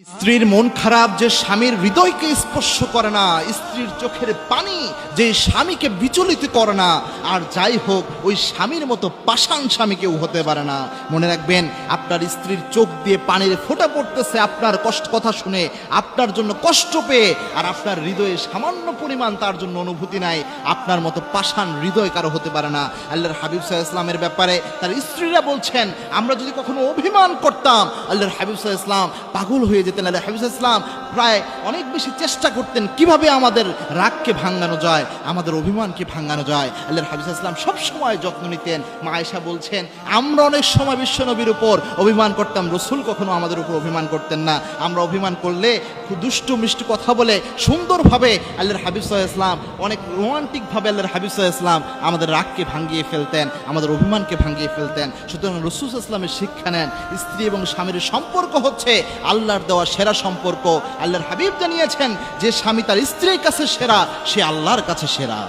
স্ত্রীর মন খারাপ যে স্বামীর হৃদয়কে স্পর্শ করে না, স্ত্রীর চোখের পানি যে স্বামীকে বিচলিত করে না, আর যাই হোক ওই স্বামীর মতো পাষাণ স্বামী কেউ হতে পারে না। মনে রাখবেন, আপনার স্ত্রীর চোখ দিয়ে পানির ফোঁটা পড়তেছে আপনার কষ্ট কথা শুনে, আপনার জন্য কষ্ট পেয়ে, আর আপনার হৃদয়ে সামান্য পরিমাণ তার জন্য অনুভূতি নাই। আপনার মতো পাষাণ হৃদয় কারো হতে পারে না। আল্লাহর হাবিব সাল্লাল্লাহু আলাইহি ওয়াসাল্লামের ব্যাপারে তার স্ত্রীরা বলছেন, আমরা যদি কখনো অভিমান করতাম, আল্লাহর হাবিব সাল্লাল্লাহু আলাইহি ওয়াসাল্লাম পাগল হয়ে যেতেন। আল্লাহর হাবিব সাল্লাল্লাহু আলাইহি ওয়াসাল্লাম প্রায় অনেক বেশি চেষ্টা করতেন কিভাবে আমাদের রাগকে ভাঙানো যায়, আমাদের অভিমানকে ভাঙানো যায়। আল্লাহর হাবিব সাল্লাল্লাহু আলাইহি ওয়াসাল্লাম সব সময় যত্ন নিতেন। মা আয়েশা বলছেন, আমরা অনেক সময় বিশ্বনবীর উপর অভিমান করতাম, রাসূল কখনো আমাদের উপর অভিমান করতেন না। আমরা অভিমান করলে খুব দুষ্টু মিষ্টি কথা বলে সুন্দরভাবে আল্লাহর হাবিব সাল্লাল্লাহু আলাইহি ওয়াসাল্লাম অনেক রোমান্টিকভাবে আল্লাহর হাবিব সাল্লাল্লাহু আলাইহি ওয়াসাল্লাম আমাদের রাগকে ভাঙিয়ে ফেলতেন, আমাদের অভিমানকে ভাঙিয়ে ফেলতেন। সুতরাং রাসূল সাল্লাল্লাহু আলাইহি ওয়াসাল্লামের শিক্ষা নেন, স্ত্রী এবং স্বামীর সম্পর্ক হচ্ছে আল্লাহর দেওয়া সেরা সম্পর্ক। আল্লাহর হাবিব জানিয়েছেন, যে স্বামী তার স্ত্রীর কাছে সেরা, সে আল্লাহর কাছে সেরা।